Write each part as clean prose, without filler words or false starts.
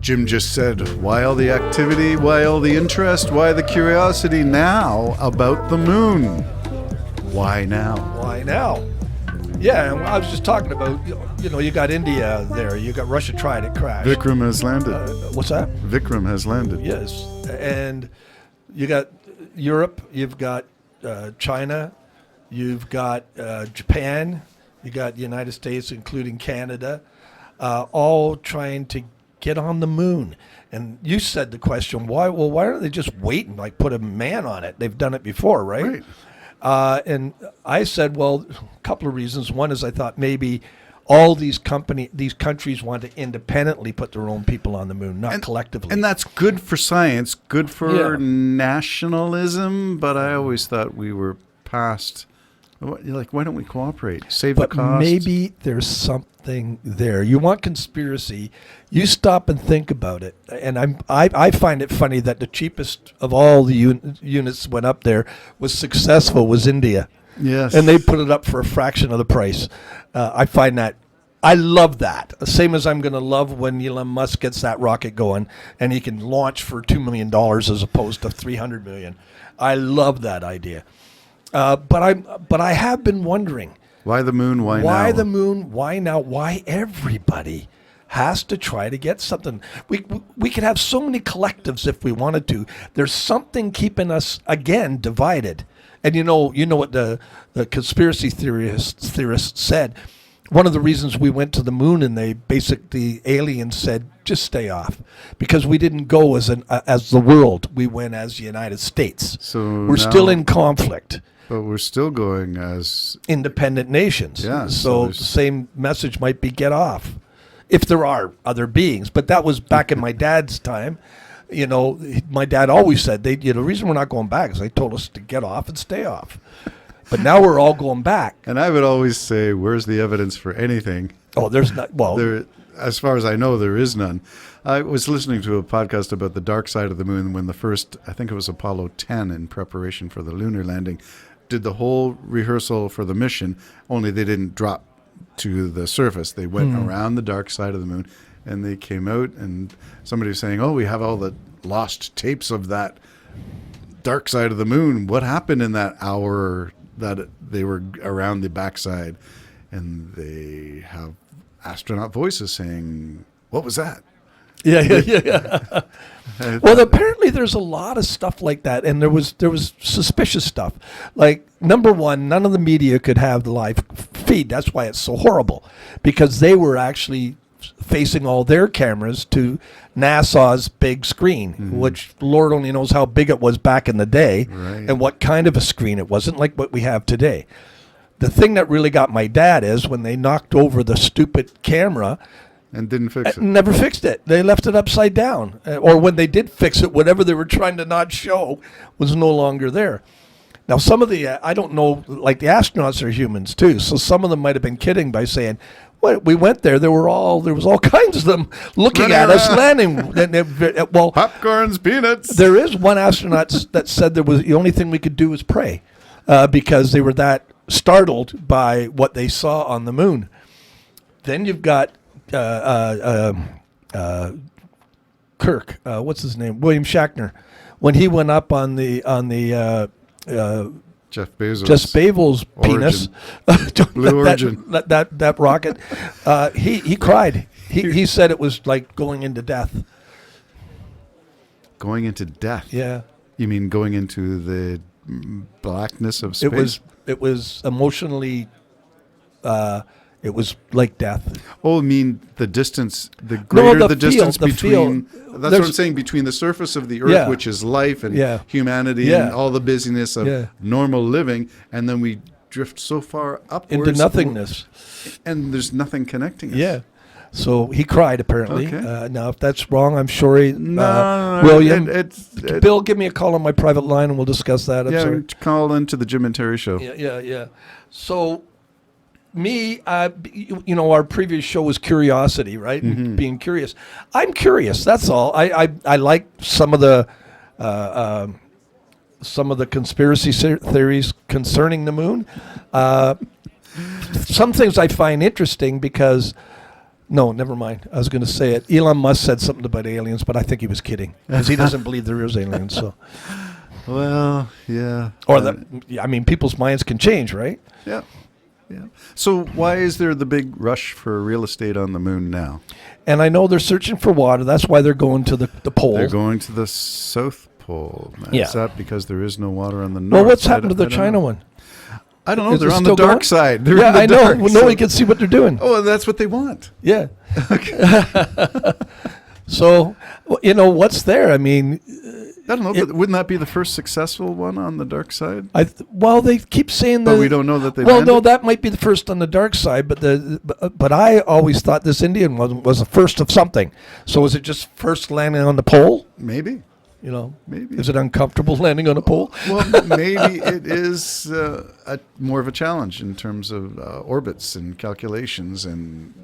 Jim just said, why all the activity, why all the interest, why the curiosity now about the moon? Why now? Why now? Yeah, and I was just talking about, you got India there, you got Russia trying to crash. Vikram has landed. What's that? Vikram has landed. Yes, and you got Europe, you've got China, you've got Japan, you got the United States, including Canada, all trying to get on the moon. And you said the question, why? Well, why don't they just wait and put a man on it? They've done it before, right? And I said, well, a couple of reasons. One is I thought maybe all these countries want to independently put their own people on the moon, not collectively. And that's good for science, good for nationalism, but I always thought we were past. Why don't we cooperate? Save the cost. But maybe there's something there. You want conspiracy, you stop and think about it. And I find it funny that the cheapest of all the units went up there was India. Yes. And they put it up for a fraction of the price. I find that. I love that. Same as I'm going to love when Elon Musk gets that rocket going and he can launch for $2 million as opposed to $300 million. I love that idea. But I have been wondering. Why the moon? Why now? Why the moon? Why now? Why everybody has to try to get something? We could have so many collectives if we wanted to. There's something keeping us, again, divided. And you know what the conspiracy theorists said. One of the reasons we went to the moon and the aliens said, just stay off. Because we didn't go as the world. We went as the United States. So we're still in conflict. But we're still going as independent nations. Yeah, so the same message might be get off, if there are other beings. But that was back in my dad's time. My dad always said the reason we're not going back is they told us to get off and stay off. But now we're all going back. And I would always say, where's the evidence for anything? Oh, there's not. Well, as far as I know, there is none. I was listening to a podcast about the dark side of the moon when the first, I think it was Apollo 10 in preparation for the lunar landing, did the whole rehearsal for the mission, only they didn't drop to the surface. They went around the dark side of the moon, and they came out, and somebody was saying, we have all the lost tapes of that dark side of the moon. What happened in that hour that they were around the backside? And they have astronaut voices saying, what was that? Yeah. Well, apparently there's a lot of stuff like that, and there was suspicious stuff. Like, number one, none of the media could have the live feed. That's why it's so horrible, because they were actually facing all their cameras to NASA's big screen, which Lord only knows how big it was back in the day, and what kind of a screen it wasn't like what we have today. The thing that really got my dad is when they knocked over the stupid camera. And didn't fix it. Never fixed it. They left it upside down. Or when they did fix it, whatever they were trying to not show was no longer there. Now, some of the, I don't know, like the astronauts are humans too. So some of them might have been kidding by saying, well, we went there. There was all kinds of them looking at us landing. Well, popcorns, peanuts. There is one astronaut that said the only thing we could do was pray because they were that startled by what they saw on the moon. Then you've got Kirk, what's his name? William Shatner, when he went up on the Jeff Bezos' penis, Blue Origin, that rocket, he cried. He said it was like going into death. Going into death? Yeah. You mean going into the blackness of space? It was emotionally. It was like death. Oh, I mean the distance, the greater the distance between. That's what I'm saying, between the surface of the Earth, which is life and humanity and all the busyness of normal living, and then we drift so far upwards into nothingness, and there's nothing connecting us. Yeah. So he cried apparently. Okay. Now, if that's wrong, I'm sure no, William, Bill, give me a call on my private line and we'll discuss that. Call into the Jim and Terry show. Yeah. So. Me, our previous show was curiosity, right? Mm-hmm. Being curious. I'm curious. That's all. I like some of the conspiracy theories concerning the moon. Some things I find interesting because No, never mind. I was going to say it. Elon Musk said something about aliens, but I think he was kidding because he doesn't believe there is aliens. So, Well, yeah. or that, I mean, people's minds can change, right? Yeah. Yeah. So why is there the big rush for real estate on the moon now? And I know they're searching for water. That's why they're going to the pole. They're going to the South Pole. Yeah. Is that because there is no water on the north? Well, what's I happened to don't- the I don't China know. one? I don't know. Is it They're on the still dark going? side. They're Yeah, in the I know. dark Well, no, we side. can see what they're doing. Oh, and that's what they want. Yeah. So, what's there? I mean, I don't know, but wouldn't that be the first successful one on the dark side? well, they keep saying that. But we don't know that they Well, landed? no, that might be the first on the dark side, but I always thought this Indian one was the first of something. So is it just first landing on the pole? Maybe. Maybe. Is it uncomfortable landing on a pole? Well, maybe it is more of a challenge in terms of orbits and calculations and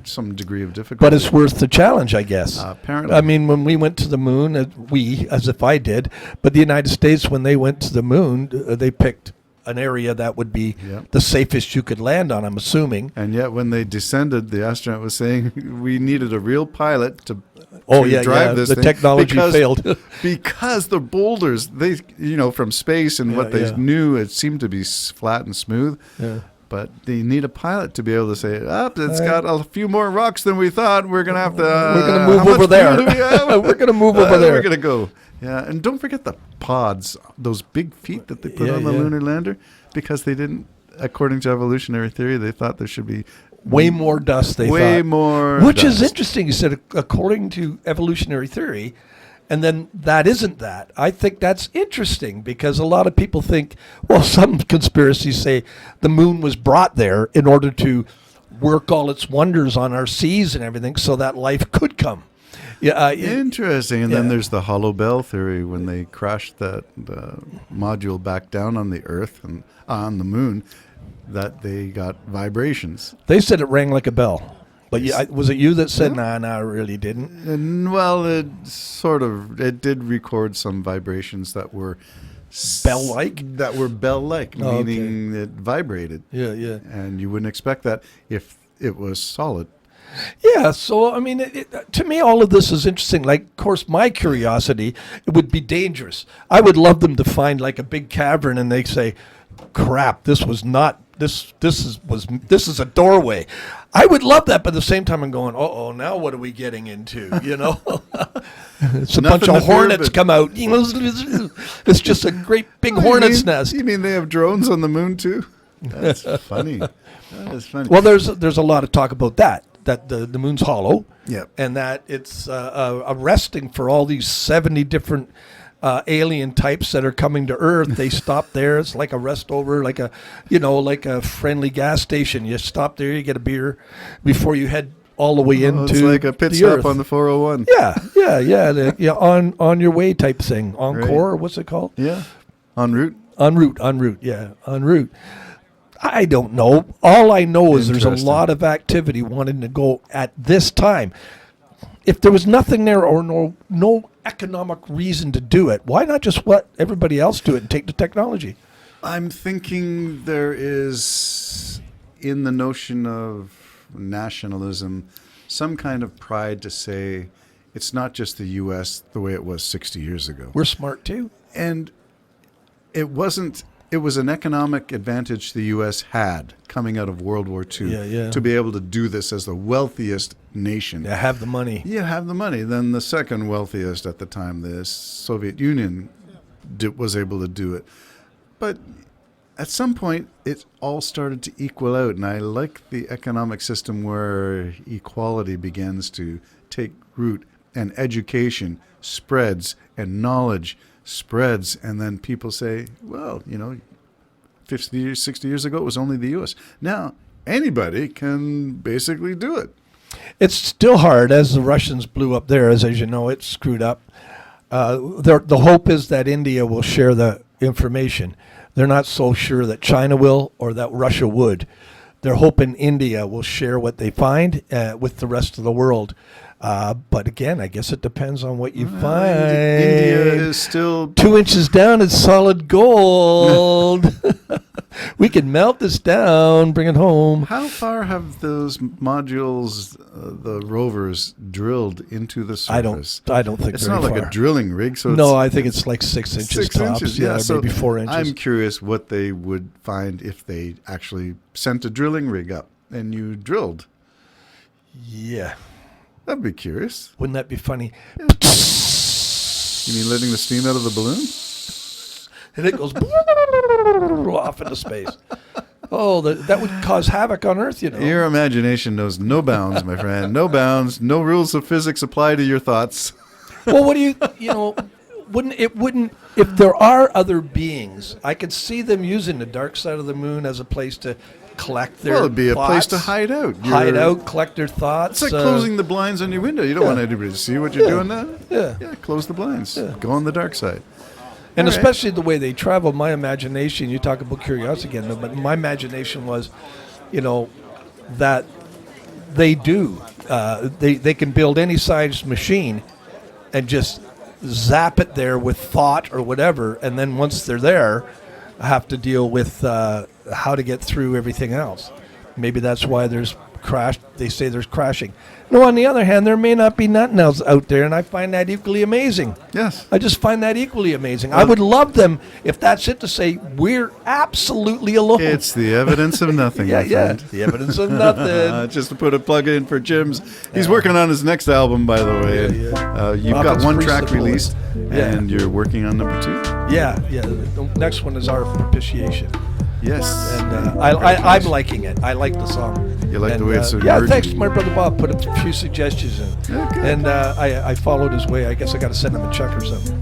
some degree of difficulty. But it's worth the challenge, I guess. Apparently. I mean, when we went to the moon, as if I did, but the United States, when they went to the moon, they picked an area that would be Yep. the safest you could land on, I'm assuming. And yet, when they descended, the astronaut was saying we needed a real pilot to drive this the thing technology because, failed. because the boulders, they from space and what they yeah. knew, it seemed to be flat and smooth. Yeah. But they need a pilot to be able to say, it's got a few more rocks than we thought. We're going to have to... We're going to move how much over there. fuel do we have?" We're going to move over there. We're going to go. Yeah, and don't forget the pods, those big feet that they put Yeah, on the yeah. lunar lander, because they didn't, according to evolutionary theory, they thought there should be Way more dust, they way thought. more Which is dust. interesting. You said, according to evolutionary theory, and then that isn't that. I think that's interesting because a lot of people think, well, some conspiracies say the moon was brought there in order to work all its wonders on our seas and everything so that life could come. Yeah, Interesting. And then Yeah. there's the hollow bell theory when they crashed that module back down on the Earth and on the moon, that they got vibrations. they said it rang like a bell. But was it you that said, nah, I really didn't? And well, it did record some vibrations that were Bell-like? That were bell-like, Oh, okay. meaning it vibrated. Yeah, yeah. And you wouldn't expect that if it was solid. Yeah, so I mean, to me, all of this is interesting. Like, of course, my curiosity, it would be dangerous. I would love them to find like a big cavern, and they say, "Crap, this was not this. This is a doorway." I would love that, but at the same time, I'm going, "Oh, now what are we getting into?" It's a bunch Nothing of to fear, hornets but- come out. It's just a great big hornet's nest. You mean they have drones on the moon too? That's funny. That is funny. Well, there's a lot of talk about that the moon's hollow, Yep. and that it's a resting for all these 70 different alien types that are coming to Earth. They stop there. It's like a rest over, like a friendly gas station. You stop there, you get a beer before you head all the way into it's like a pit the stop Earth. on the 401. Yeah, on your way type thing. Encore, or what's it called? Yeah. En route. En route, yeah, en route. I don't know. All I know is there's a Interesting. lot of activity wanting to go at this time. If there was nothing there or no economic reason to do it, why not just let everybody else do it and take the technology? I'm thinking there is, in the notion of nationalism, some kind of pride to say it's not just the U.S. the way it was 60 years ago. We're smart too. And it was an economic advantage the U.S. had coming out of World War II Yeah. to be able to do this as the wealthiest nation. Yeah, have the money. You have the money. Then the second wealthiest at the time, the Soviet Union, was able to do it. But at some point, it all started to equal out. And I like the economic system where equality begins to take root and education spreads and knowledge spreads. And then people say, well, 50 years, 60 years ago, it was only the U.S. Now, anybody can basically do it. It's still hard as the Russians blew up theirs. As you know, it screwed up. The hope is that India will share the information. They're not so sure that China will or that Russia would. They're hoping India will share what they find with the rest of the world. But again, I guess it depends on what you find. India is still 2 inches down, it's solid gold. We can melt this down, bring it home. How far have those modules, the rovers, drilled into the surface? I don't think It's very not like far. a drilling rig, so No, it's I think it's like 6 inches 6 tops. inches. Yeah, so maybe 4 inches. I'm curious what they would find if they actually sent a drilling rig up and you drilled. Yeah. That'd be curious. Wouldn't that be funny? You mean letting the steam out of the balloon? And it goes off into space. Oh, that would cause havoc on Earth, you know. Your imagination knows no bounds, my friend. No bounds. No rules of physics apply to your thoughts. Well, what do you know, wouldn't if there are other beings, I could see them using the dark side of the moon as a place to collect their Well, it'd be a place to thoughts, hide out. hide out, collect their thoughts. It's like closing the blinds on your window. You don't want anybody to see what you're doing now. Yeah. Yeah, close the blinds. Go on the dark side. And All right. especially the way they travel, my imagination, you talk about curiosity again, but my imagination was, that they do. They can build any size machine and just zap it there with thought or whatever, and then once they're there, have to deal with how to get through everything else. Maybe that's why there's crash. They say there's crashing. No, on the other hand, there may not be nothing else out there, and I find that equally amazing. Yes. I just find that equally amazing. I would love them if that's it to say we're absolutely alone. It's the evidence of nothing, yeah, my yeah. friend. The evidence of nothing. Just to put a plug in for Jim's. He's working on his next album, by the way. Yeah. You've got Muffins one Priest track the Bullet. released, Yeah. and you're working on number 2? Yeah. The next one is our propitiation, Yes. and I'm liking it. I like the song. You like the way it's yeah. emerging? Thanks to my brother Bob. Put a few suggestions in, Okay. and I followed his way. I guess I got to send him a check or something.